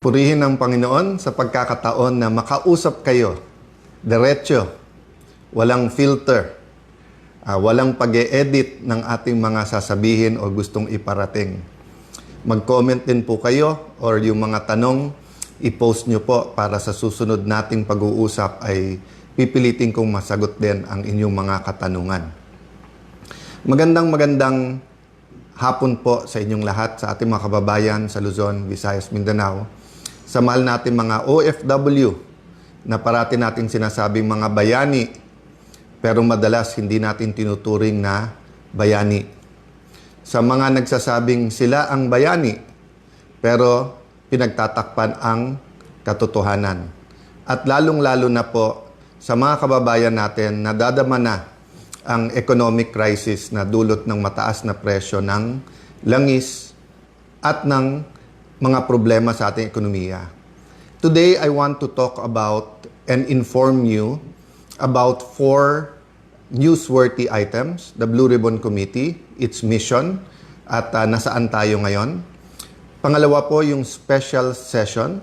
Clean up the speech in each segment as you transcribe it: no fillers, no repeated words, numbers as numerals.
Purihin ang Panginoon sa pagkakataon na makausap kayo, diretso, walang filter, walang pag-e-edit ng ating mga sasabihin o gustong iparating. Mag-comment din po kayo or yung mga tanong, i-post nyo po para sa susunod nating pag-uusap ay pipilitin kong masagot din ang inyong mga katanungan. Magandang hapon po sa inyong lahat, sa ating mga kababayan sa Luzon, Visayas, Mindanao. Sa mahal natin mga OFW na parati nating sinasabing mga bayani, pero madalas hindi natin tinuturing na bayani. Sa mga nagsasabing sila ang bayani, pero pinagtatakpan ang katotohanan. At lalong-lalo na po sa mga kababayan natin na dadama na ang economic crisis na dulot ng mataas na presyo ng langis at ng mga problema sa ating ekonomiya. Today, I want to talk about and inform you about 4 newsworthy items, the Blue Ribbon Committee, its mission, at nasaan tayo ngayon. Pangalawa po, yung special session.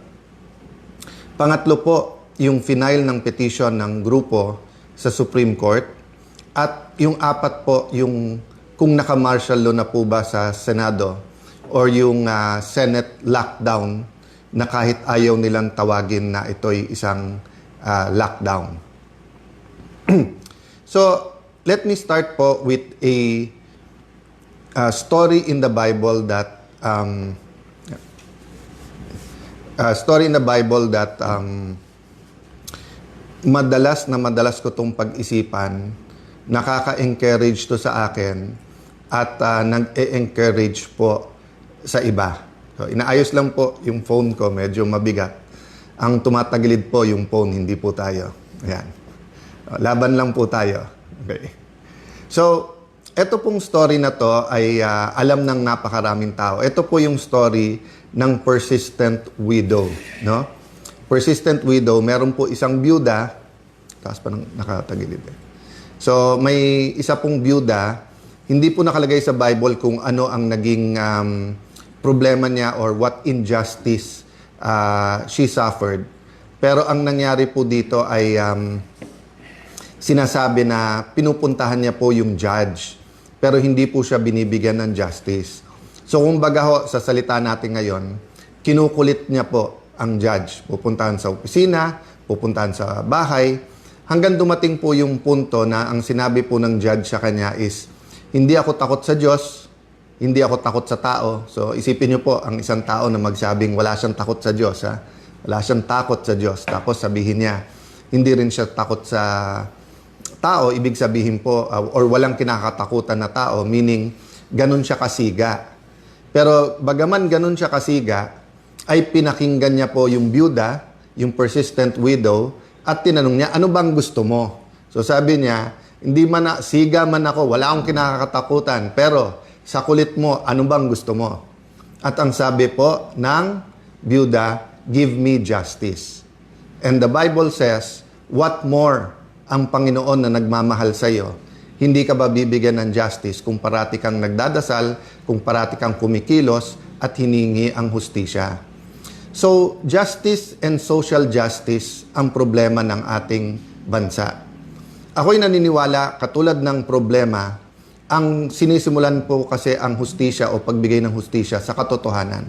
Pangatlo po, yung final ng petition ng grupo sa Supreme Court. At yung 4 po, yung kung naka-martial law na po ba sa Senado or yung Senate lockdown na kahit ayaw nilang tawagin na ito'y isang lockdown. So, let me start po with a story in the Bible that madalas ko tong pag-isipan. Nakaka-encourage to sa akin at nag-e-encourage po sa iba. So, inaayos lang po yung phone ko, medyo mabigat. Ang tumatagilid po yung phone, hindi po tayo. Ayan. Laban lang po tayo. Okay. So, ito pong story na to ay alam ng napakaraming tao. Ito po yung story ng persistent widow. No? Persistent widow, meron po isang byuda, taas pa ng nakatagilid eh. So, may isa pong byuda, hindi po nakalagay sa Bible kung ano ang naging problema niya or what injustice she suffered. Pero ang nangyari po dito ay sinasabi na pinupuntahan niya po yung judge, pero hindi po siya binibigyan ng justice. So, kumbaga ho, sa salita natin ngayon, kinukulit niya po ang judge. Pupuntahan sa opisina, pupuntahan sa bahay, hanggang dumating po yung punto na ang sinabi po ng judge sa kanya is, hindi ako takot sa Diyos, hindi ako takot sa tao. So, isipin niyo po, ang isang tao na magsabing wala siyang takot sa Diyos, ha? Wala siyang takot sa Diyos. Tapos sabihin niya, hindi rin siya takot sa tao, ibig sabihin po, or walang kinakatakutan na tao, meaning, ganun siya kasiga. Pero, bagaman ganun siya kasiga, ay pinakinggan niya po yung byuda, yung persistent widow, at tinanong niya, ano bang gusto mo? So sabi niya, hindi man siga man ako, wala akong kinakatakutan, pero sa kulit mo, ano bang gusto mo? At ang sabi po ng byuda, give me justice. And the Bible says, what more ang Panginoon na nagmamahal sa iyo? Hindi ka ba bibigyan ng justice kung parati kang nagdadasal, kung parati kang kumikilos at hiningi ang hustisya? So, justice and social justice ang problema ng ating bansa. Ako'y naniniwala, katulad ng problema, ang sinisimulan po kasi ang hustisya o pagbigay ng hustisya sa katotohanan.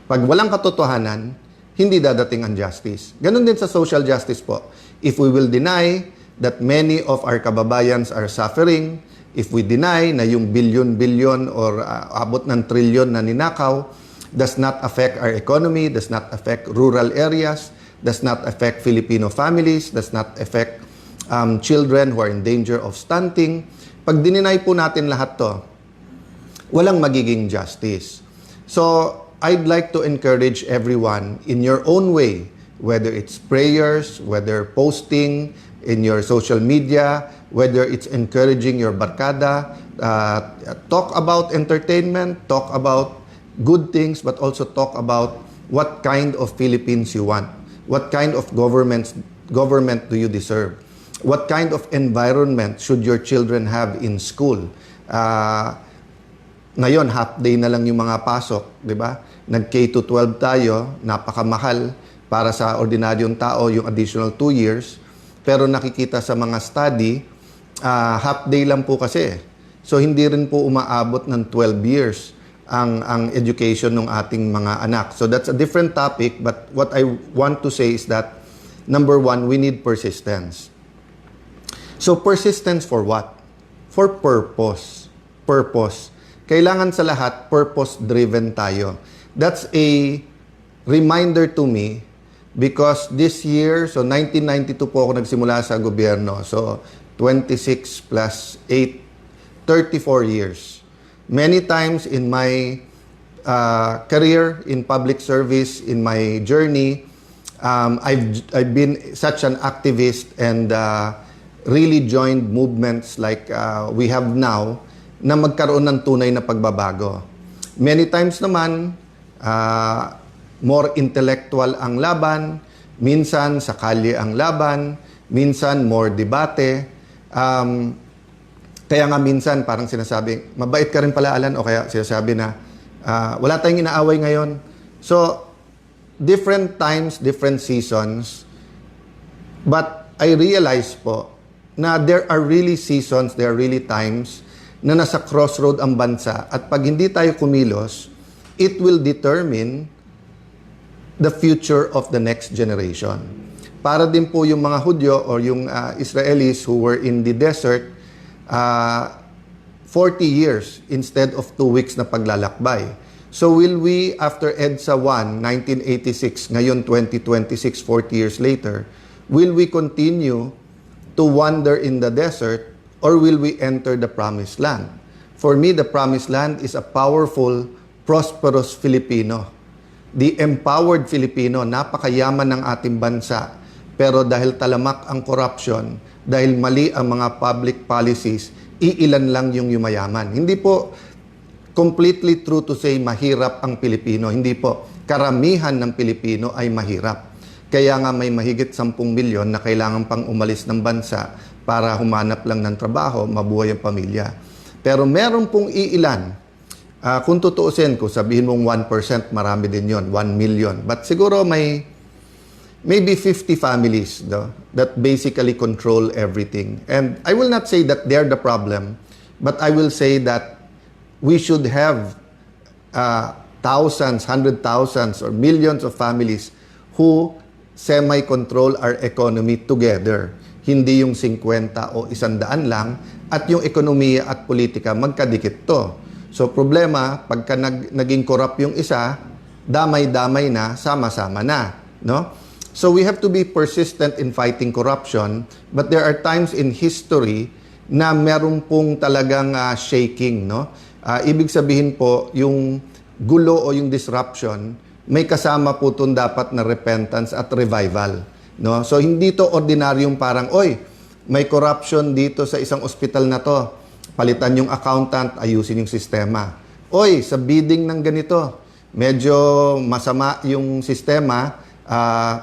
Pag walang katotohanan, hindi dadating ang justice. Ganon din sa social justice po. If we will deny that many of our kababayans are suffering, if we deny na yung bilyon-bilyon or abot ng trilyon na ninakaw, does not affect our economy, does not affect rural areas, does not affect Filipino families, does not affect children who are in danger of stunting. Pag dininay po natin lahat to, walang magiging justice. So, I'd like to encourage everyone in your own way, whether it's prayers, whether posting in your social media, whether it's encouraging your barkada, talk about entertainment, talk about good things, but also talk about what kind of Philippines you want. What kind of government do you deserve? What kind of environment should your children have in school? Ngayon, half day na lang yung mga pasok, di ba? nag-K-12 tayo, napakamahal para sa ordinaryong tao yung additional 2 years. Pero nakikita sa mga study, half day lang po kasi. So hindi rin po umaabot ng 12 years ang education ng ating mga anak. So that's a different topic, but what I want to say is that number one, we need persistence. So persistence for what? For purpose. Purpose. Kailangan sa lahat, purpose-driven tayo. That's a reminder to me because this year, so 1992 po ako nagsimula sa gobyerno. So 26 plus 8, 34 years. Many times in my career in public service, in my journey, I've been such an activist and really joined movements like we have now na magkaroon ng tunay na pagbabago. Many times naman, more intellectual ang laban, minsan sa kalye ang laban, minsan more debate. Kaya nga minsan parang sinasabi, mabait ka rin pala Alan, o kaya sinasabi na wala tayong inaaway ngayon. So, different times, different seasons. But I realize po na there are really seasons, there are really times na nasa crossroad ang bansa at pag hindi tayo kumilos, it will determine the future of the next generation. Para din po yung mga Hudyo or yung Israelis who were in the desert, 40 years instead of 2 weeks na paglalakbay. So will we, after EDSA 1, 1986, ngayon 2026, 40 years later, will we continue to wander in the desert or will we enter the promised land? For me, the promised land is a powerful, prosperous Filipino. The empowered Filipino, napakayaman ng ating bansa. Pero dahil talamak ang corruption, dahil mali ang mga public policies, iilan lang yung yumayaman. Hindi po completely true to say mahirap ang Pilipino. Hindi po. Karamihan ng Pilipino ay mahirap. Kaya nga may mahigit 10 milyon na kailangan pang umalis ng bansa para humanap lang ng trabaho, mabuhay ang pamilya. Pero meron pong iilan. Kung tutuusin, kung sabihin mong 1%, marami din yon, 1 million. But siguro may maybe 50 families that basically control everything. And I will not say that they're the problem, but I will say that we should have thousands, 100,000s, or millions of families who semi-control our economy together. Hindi yung 50 o 100 lang, at yung ekonomiya at politika magkadikit to. So problema, pagka naging corrupt yung isa, damay-damay na, sama-sama na. No? So we have to be persistent in fighting corruption, but there are times in history na meron pong talagang shaking, no? Ibig sabihin po, yung gulo o yung disruption, may kasama po itong dapat na repentance at revival, no? So hindi to ordinaryong parang, oy, may corruption dito sa isang ospital na to, palitan yung accountant, ayusin yung sistema. Oy, sa bidding ng ganito, medyo masama yung sistema,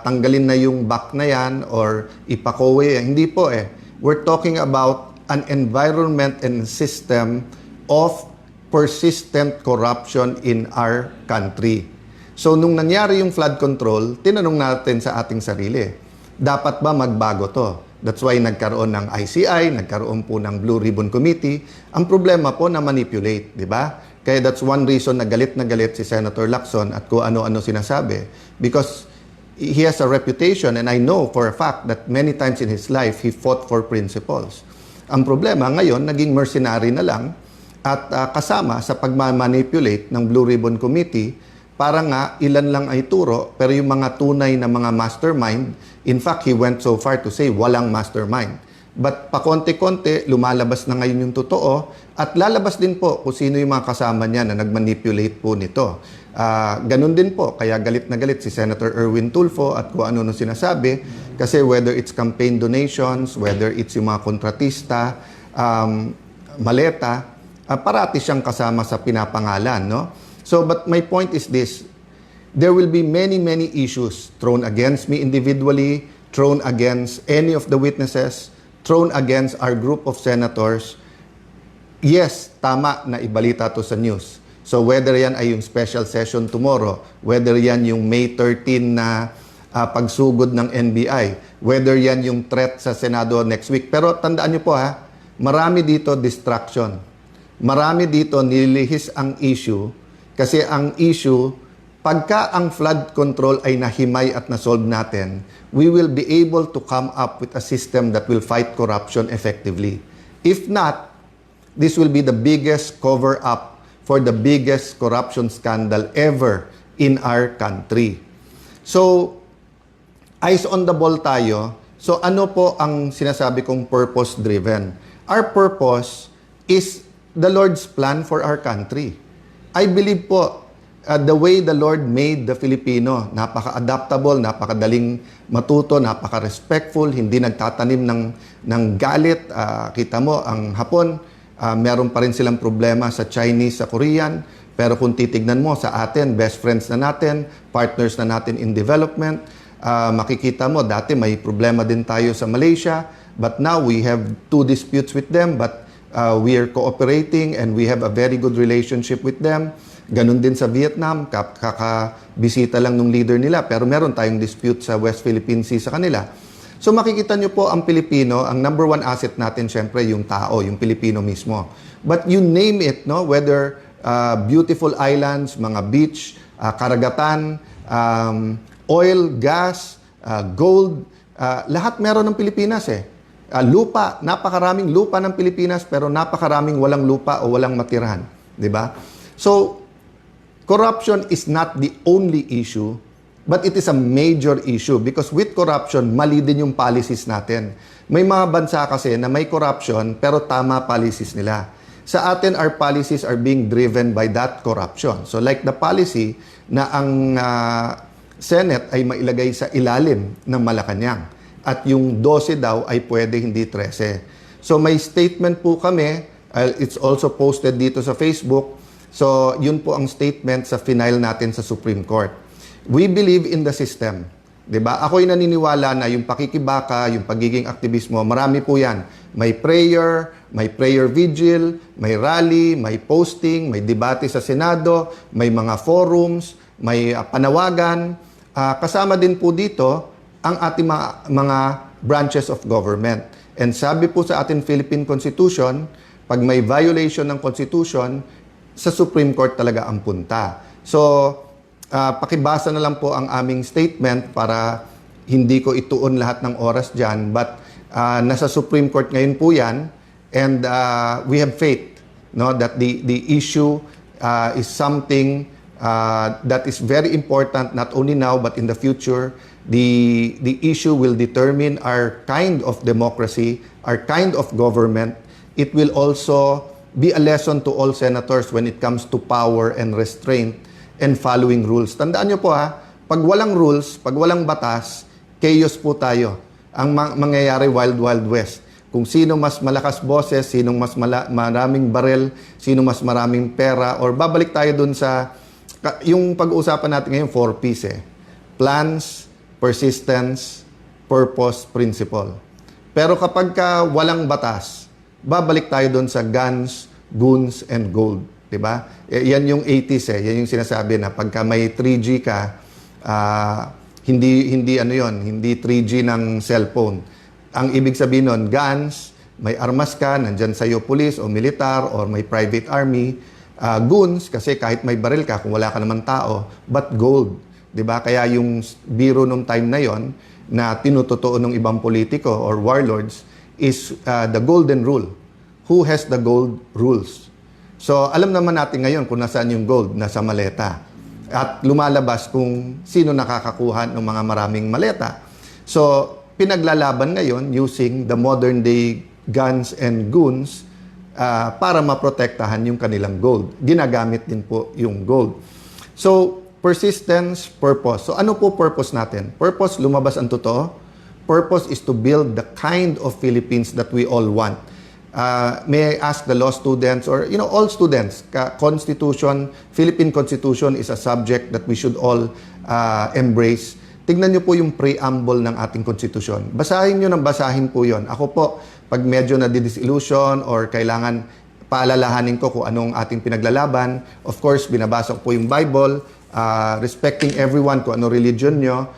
tanggalin na yung back na yan or ipakowe. Hindi po eh. We're talking about an environment and system of persistent corruption in our country. So nung nangyari yung flood control, tinanong natin sa ating sarili, dapat ba magbago to? That's why nagkaroon ng ICI, nagkaroon po ng Blue Ribbon Committee. Ang problema po na manipulate, di ba? Kaya that's one reason na galit si Senator Lacson at kung ano-ano sinasabi. Because he has a reputation, and I know for a fact that many times in his life, he fought for principles. Ang problema ngayon, naging mercenary na lang at kasama sa pagmamanipulate ng Blue Ribbon Committee para nga ilan lang ay turo, pero yung mga tunay na mga mastermind, in fact, he went so far to say walang mastermind. But pakonti-konti, lumalabas na ngayon yung totoo at lalabas din po kung sino yung mga kasama niya na nagmanipulate po nito. Ganun din po, kaya galit na galit si Senator Erwin Tulfo at kung ano sinasabi kasi whether it's campaign donations, whether it's yung mga kontratista, maleta, parati siyang kasama sa pinapangalan, no? So, but my point is this, there will be many issues thrown against me individually, thrown against any of the witnesses, thrown against our group of senators. Yes, tama na ibalita to sa news. So whether yan ay yung special session tomorrow, whether yan yung May 13 na pagsugod ng NBI, whether yan yung threat sa Senado next week. Pero tandaan nyo po marami dito distraction. Marami dito nililihis ang issue kasi ang issue, pagka ang flood control ay nahimay at nasolve natin, we will be able to come up with a system that will fight corruption effectively. If not, this will be the biggest cover-up for the biggest corruption scandal ever in our country. So, eyes on the ball tayo. So, ano po ang sinasabi kong purpose-driven? Our purpose is the Lord's plan for our country. I believe po, the way the Lord made the Filipino, napaka-adaptable, napakadaling matuto, napaka-respectful, hindi nagtatanim ng galit. Kita mo, ang Hapon, meron pa rin silang problema sa Chinese, sa Korean. Pero kung titignan mo sa atin, best friends na natin, partners na natin in development, makikita mo, dati may problema din tayo sa Malaysia, but now we have 2 disputes with them, but we are cooperating and we have a very good relationship with them. Ganun din sa Vietnam, kakabisita lang ng leader nila, pero meron tayong dispute sa West Philippine Sea sa kanila. So makikita nyo po ang Pilipino, ang number 1 asset natin syempre yung tao, yung Pilipino mismo. But you name it, no? Whether beautiful islands, mga beach, karagatan, oil, gas, gold, lahat meron ng Pilipinas lupa, napakaraming lupa ng Pilipinas pero napakaraming walang lupa o walang matirahan, 'di ba? So corruption is not the only issue, but it is a major issue because with corruption, mali din yung policies natin. May mga bansa kasi na may corruption pero tama policies nila. Sa atin, our policies are being driven by that corruption. So like the policy na ang Senate ay mailagay sa ilalim ng Malacanang. At yung 12 daw ay pwede, hindi 13. So may statement po kami, it's also posted dito sa Facebook. So yun po ang statement sa final natin sa Supreme Court. We believe in the system. 'Di ba? Ako'y naniniwala na yung pakikibaka, yung pagiging aktivismo, marami po yan. May prayer vigil, may rally, may posting, may debate sa Senado, may mga forums, may panawagan. Kasama din po dito ang ating mga branches of government. And sabi po sa ating Philippine Constitution, pag may violation ng Constitution, sa Supreme Court talaga ang punta. So, pakibasa na lang po ang aming statement para hindi ko ituon lahat ng oras dyan. But nasa Supreme Court ngayon po yan. And we have faith, no, that the issue is something that is very important not only now but in the future. The issue will determine our kind of democracy, our kind of government. It will also be a lesson to all senators when it comes to power and restraint and following rules. Tandaan nyo po pag walang rules, pag walang batas, chaos po tayo. Ang mangyayari wild west. Kung sino mas malakas boses, sino mas maraming barel, sino mas maraming pera, or babalik tayo dun sa yung pag-uusapan natin ngayon, 4 P's Plans, persistence, purpose, principle. Pero kapag walang batas, babalik tayo doon sa guns, goons, and gold. Diba? Yan yung 80s Yan yung sinasabi na pagka may 3G ka, hindi 3G ng cellphone. Ang ibig sabihin nun, guns, may armas ka, nandyan sa'yo police o militar or may private army. Goons, kasi kahit may baril ka, kung wala ka naman tao, but gold. 'Di ba? Kaya yung biro nung time na yon na tinutotoo ng ibang politiko or warlords is the golden rule. Who has the gold rules? So, alam naman natin ngayon kung nasaan yung gold, nasa maleta. At lumalabas kung sino nakakakuha ng mga maraming maleta. So, pinaglalaban ngayon using the modern day guns and goons para maprotektahan yung kanilang gold. Ginagamit din po yung gold. So, persistence, purpose. So ano po purpose natin? Purpose, lumabas ang totoo. Purpose is to build the kind of Philippines that we all want. May I ask the law students or all students, Constitution, Philippine Constitution is a subject that we should all embrace. Tignan nyo po yung preamble ng ating Constitution. Basahin nyo ng basahin po yon. Ako po, pag medyo na disillusion or kailangan paalalahanin ko kung anong ating pinaglalaban. Of course, binabasa ko po yung Bible, respecting everyone kung ano religion nyo.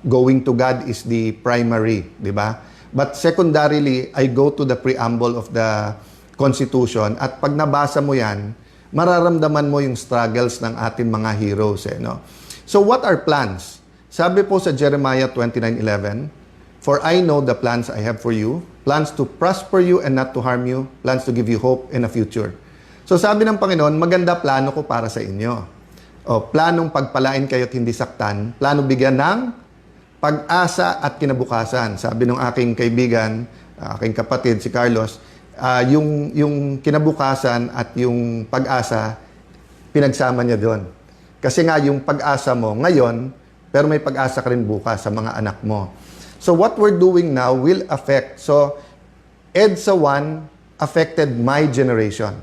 Going to God is the primary, di ba? But secondarily, I go to the preamble of the Constitution at pag nabasa mo yan, mararamdaman mo yung struggles ng ating mga heroes. No? So what are plans? Sabi po sa Jeremiah 29:11, "For I know the plans I have for you, plans to prosper you and not to harm you, plans to give you hope and a future." So sabi ng Panginoon, maganda plano ko para sa inyo. O, planong pagpalain kayo at hindi saktan, plano bigyan ng pag-asa at kinabukasan. Sabi ng aking kaibigan, aking kapatid, si Carlos, yung kinabukasan at yung pag-asa, pinagsama niya doon. Kasi nga yung pag-asa mo ngayon, pero may pag-asa ka rin bukas sa mga anak mo. So what we're doing now will affect. So EDSA 1 affected my generation.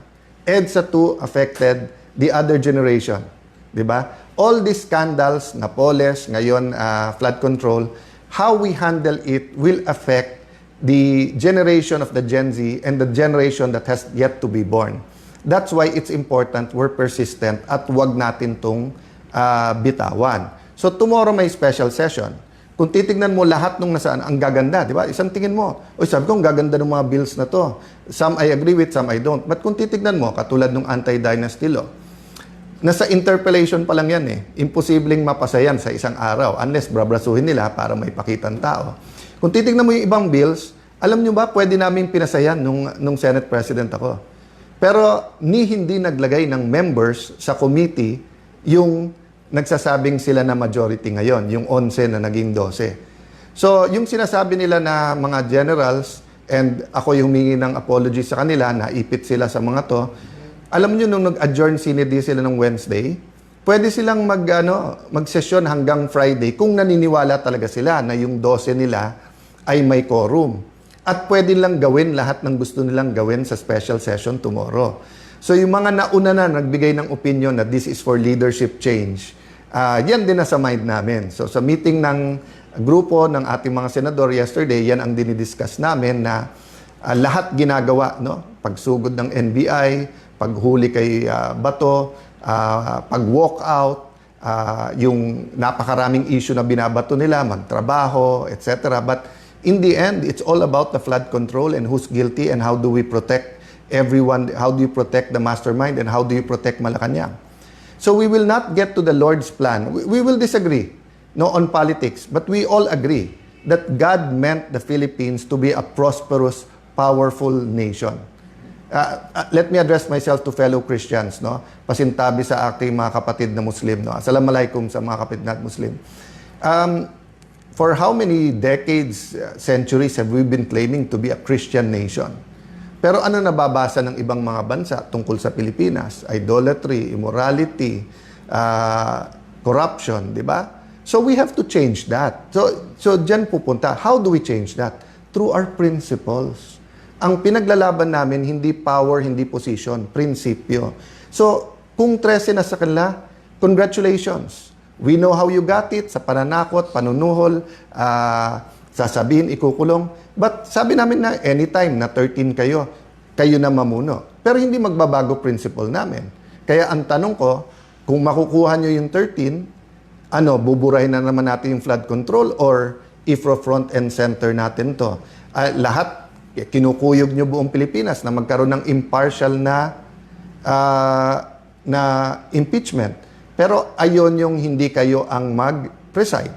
EDSA 2 affected the other generation. Diba? All these scandals, Napoles, ngayon flood control, how we handle it will affect the generation of the Gen Z and the generation that has yet to be born. That's why it's important we're persistent at wag natin tong bitawan. So tomorrow may special session. Kung titignan mo lahat nung nasaan, ang gaganda, di ba? Isang tingin mo, sabi ko, ang gaganda ng mga bills na to. Some I agree with, some I don't. But kung titignan mo, katulad nung anti-dynasty law, nasa interpellation pa lang yan eh. Imposibleng mapasa yan sa isang araw unless brabrasuhin nila para may pakitang tao. Kung titignan mo yung ibang bills, alam nyo ba, pwede namin pinasayan nung Senate President ako. Pero hindi naglagay ng members sa committee yung nagsasabing sila na majority ngayon, yung 11 na naging 12. So, yung sinasabi nila na mga generals, and ako yung humingi ng apology sa kanila, naipit sila sa mga to, alam nyo, nung nag-adjourn sinidi sila ng Wednesday, pwede silang mag-session hanggang Friday kung naniniwala talaga sila na yung 12 nila ay may quorum. At pwede lang gawin lahat ng gusto nilang gawin sa special session tomorrow. So yung mga nauna na nagbigay ng opinion na this is for leadership change, yan din nasa mind namin. So sa meeting ng grupo ng ating mga senador yesterday, yan ang dinidiscuss namin na lahat ginagawa, no? Pagsugod ng NBI, paghuli kay Bato, pag-walk out, yung napakaraming issue na binabato nila, magtrabaho, etc. But in the end, it's all about the flood control and who's guilty and how do we protect everyone, how do you protect the mastermind and how do you protect Malacanang. So we will not get to the Lord's plan. We will disagree on politics, but we all agree that God meant the Philippines to be a prosperous, powerful nation. Let me address myself to fellow Christians, no? Pasintabi sa aking mga kapatid na Muslim, no? Assalamualaikum sa mga kapatid na Muslim. For how many decades, centuries have we been claiming to be a Christian nation? Pero ano nababasa ng ibang mga bansa tungkol sa Pilipinas? Idolatry, immorality, corruption, di ba? So we have to change that. So dyan pupunta. How do we change that? Through our principles. Ang pinaglalaban namin, hindi power, hindi position, prinsipyo. So, kung 13 na sa kanila, congratulations. We know how you got it, sa pananakot, panunuhol, sasabihin, ikukulong. But sabi namin na anytime na 13 kayo, kayo na mamuno. Pero hindi magbabago principle namin. Kaya ang tanong ko, kung makukuha nyo yung 13, buburahin na naman natin yung flood control or IFRO front and center natin to. Lahat, kinukuyog nyo buong Pilipinas na magkaroon ng impartial na impeachment. Pero ayon yung hindi kayo ang mag-preside.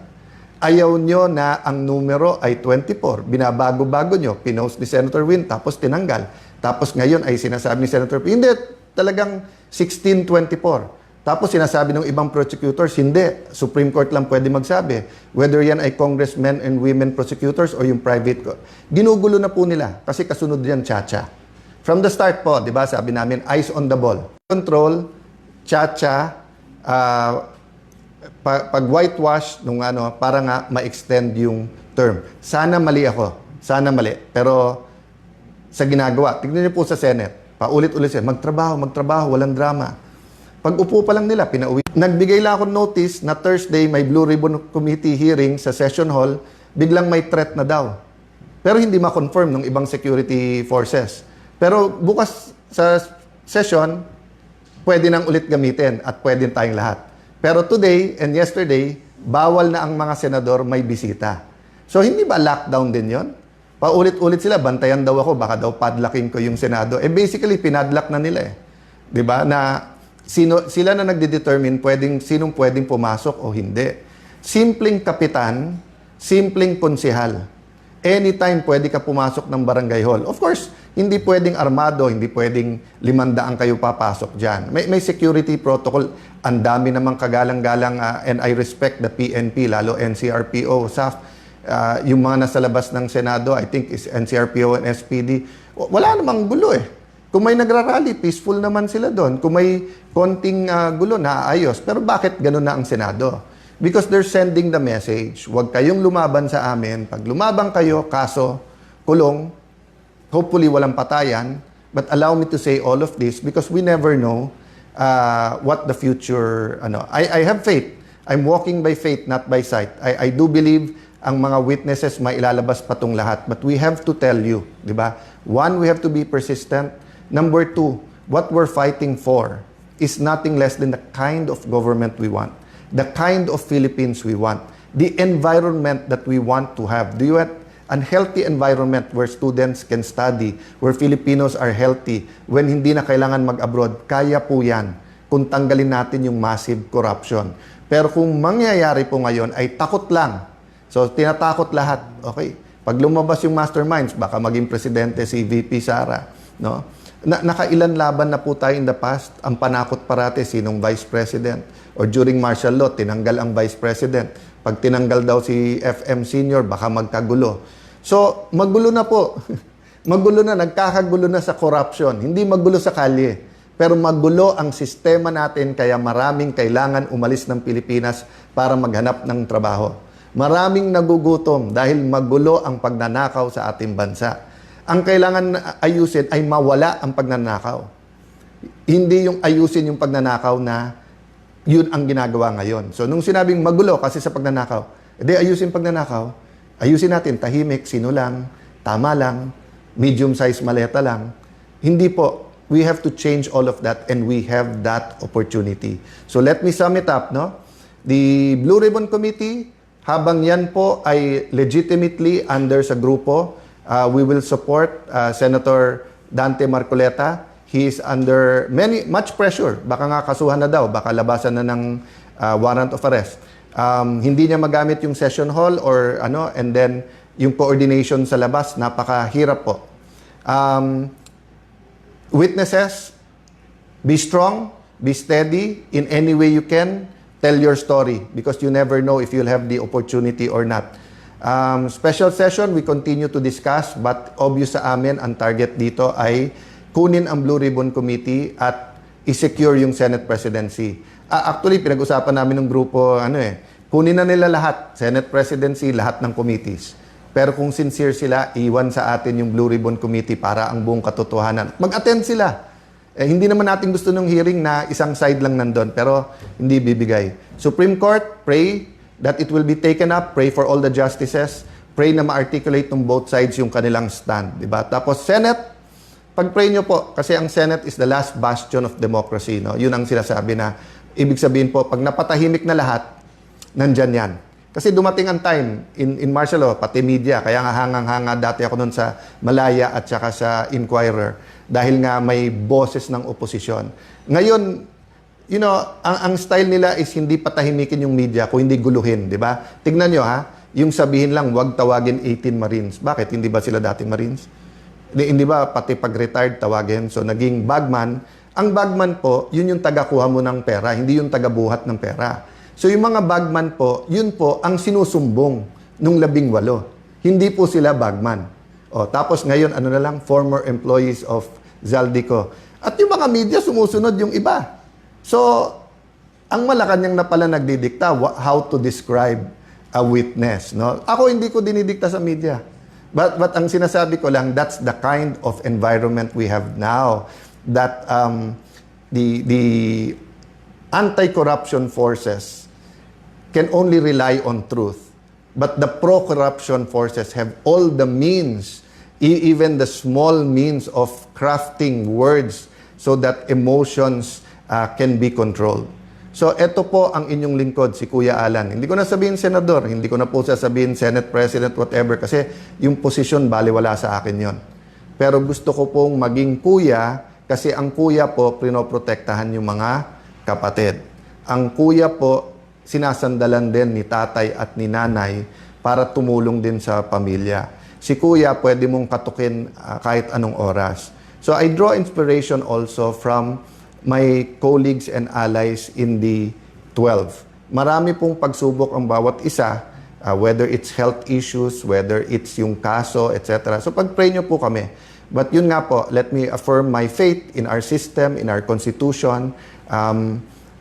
Ayaw nyo na ang numero ay 24. Binabago-bago nyo. Pinost ni Senator Win, tapos tinanggal. Tapos ngayon ay sinasabi ni Senator P. Hindi, talagang 1624. Tapos sinasabi ng ibang prosecutors, hindi. Supreme Court lang pwede magsabi. Whether yan ay congressmen and women prosecutors o yung private court. Ginugulo na po nila kasi kasunod yan, Chacha. From the start po, di ba, sabi namin, eyes on the ball. Control, Chacha, pag whitewash nung para nga ma-extend yung term. Sana mali ako. Sana mali. Pero sa ginagawa, tignan niyo po sa Senate, paulit-ulit siya, magtrabaho, walang drama. Pag upo pa lang nila, pinauwi. Nagbigay lang ako notice na Thursday may Blue Ribbon Committee hearing sa session hall, biglang may threat na daw. Pero hindi ma-confirm ng ibang security forces. Pero bukas sa session, pwede nang ulit gamitin at pwede tayong lahat. Pero today and yesterday, bawal na ang mga senador may bisita. So hindi ba lockdown din yon? Paulit-ulit sila, bantayan daw ako, baka daw padlocking ko yung Senado. Basically, pinadlock na nila eh. 'Di ba? Na sila na nagde-determine sinong pwedeng pumasok o hindi. Simpleng kapitan, simpleng konsehal. Anytime pwede ka pumasok ng barangay hall. Of course, hindi pwedeng armado, hindi pwedeng 500 kayo papasok dyan. May security protocol. Ang dami namang kagalang-galang and I respect the PNP, lalo NCRPO, SAF. Yung mga nasa labas ng Senado, I think is NCRPO and SPD. Wala namang gulo eh. Kung may nagrarally, peaceful naman sila doon. Kung may konting gulo, naayos. Pero bakit ganun na ang Senado? Because they're sending the message, huwag kayong lumaban sa amin. Pag lumaban kayo, kaso, kulong, hopefully walang patayan. But allow me to say all of this because we never know what the future, I have faith. I'm walking by faith, not by sight. I do believe ang mga witnesses mailalabas pa tong lahat. But we have to tell you, di ba? One, we have to be persistent. Number two, what we're fighting for is nothing less than the kind of government we want. The kind of Philippines we want, the environment that we want to have. Do you want a healthy environment where students can study, where Filipinos are healthy, when hindi na kailangan mag-abroad? Kaya po yan kung tanggalin natin yung massive corruption. Pero kung mangyayari po ngayon ay takot lang. So, tinatakot lahat. Okay, pag lumabas yung masterminds, baka maging presidente si VP Sara. No? Nakailan laban na po tayo in the past. Ang panakot parate, sinong vice president? Or during martial law, tinanggal ang vice president. Pag tinanggal daw si FM senior, baka magkagulo. So, magulo na po. Magulo na, nagkakagulo na sa corruption. Hindi magulo sa kalye. Pero magulo ang sistema natin, kaya maraming kailangan umalis ng Pilipinas para maghanap ng trabaho. Maraming nagugutom dahil magulo ang pagnanakaw sa ating bansa. Ang kailangan ayusin ay mawala ang pagnanakaw. Hindi yung ayusin yung pagnanakaw na yun ang ginagawa ngayon. So, nung sinabing magulo kasi sa pagnanakaw, edi ayusin pagnanakaw, ayusin natin, tahimik, sino lang, tama lang, medium-size maleta lang. Hindi po. We have to change all of that and we have that opportunity. So, let me sum it up, no? The Blue Ribbon Committee, habang yan po ay legitimately under sa grupo, we will support Senator Dante Marcoleta. He is under much pressure. Baka nga kasuhan na daw, baka labasan na ng warrant of arrest. Hindi niya magamit yung session hall or and then yung coordination sa labas, napakahirap po. Witnesses, be strong, be steady in any way you can. Tell your story because you never know if you'll have the opportunity or not. Special session, we continue to discuss but obvious sa amin ang target dito ay kunin ang Blue Ribbon Committee at i-secure yung Senate presidency. Actually, pinag-usapan namin ng grupo, kunin na nila lahat, Senate presidency, lahat ng committees. Pero kung sincere sila, iwan sa atin yung Blue Ribbon Committee para ang buong katotohanan. Mag-attend sila. Hindi naman natin gusto ng hearing na isang side lang nandun, pero hindi bibigay. Supreme Court, pray that it will be taken up. Pray for all the justices. Pray na ma-articulate ng both sides yung kanilang stand. Diba? Tapos Senate, pag-pray nyo po, kasi ang Senate is the last bastion of democracy. No? Yun ang sinasabi na, ibig sabihin po, pag napatahimik na lahat, nandyan yan. Kasi dumating ang time in martial law, pati media, kaya nga hangang-hanga dati ako nun sa Malaya at saka sa Inquirer dahil nga may boses ng oposisyon. Ngayon, ang style nila is hindi patahimikin yung media kung hindi guluhin, di ba? Tignan nyo yung sabihin lang, wag tawagin 18 Marines. Bakit? Hindi ba sila dating Marines? Hindi ba pati pag-retired tawagin? So naging bagman. Ang bagman po, yun yung taga-kuha mo ng pera, hindi yung taga-buhat ng pera. So yung mga bagman po, yun po ang sinusumbong nung 18. Hindi po sila bagman. Tapos ngayon, former employees of Zaldico. At yung mga media, sumusunod yung iba. So, ang Malacanang na pala nagdidikta how to describe a witness. No? Ako hindi ko dinidikta sa media. But ang sinasabi ko lang, that's the kind of environment we have now. That the anti-corruption forces can only rely on truth. But the pro-corruption forces have all the means even the small means of crafting words so that emotions can be controlled. So, ito po ang inyong lingkod, si Kuya Alan. Hindi ko na sabihin senador, hindi ko na po sasabihin Senate President, whatever, kasi yung posisyon, baliwala sa akin yon. Pero gusto ko pong maging kuya, kasi ang kuya po, pinoprotektahan yung mga kapatid. Ang kuya po, sinasandalan din ni tatay at ni nanay para tumulong din sa pamilya. Si kuya, pwede mong katukin kahit anong oras. So, I draw inspiration also from my colleagues and allies in the 12. Marami pong pagsubok ang bawat isa, whether it's health issues, whether it's yung kaso, etc. So pag-pray nyo po kami. But yun nga po, let me affirm my faith in our system, in our constitution,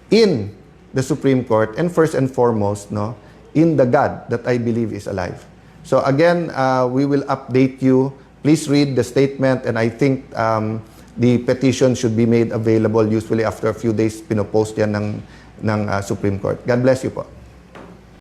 in the Supreme Court, and first and foremost, no, in the God that I believe is alive. So again, we will update you. Please read the statement, and I think the petition should be made available usually after a few days. Pinopost yan ng Supreme Court. God bless you po.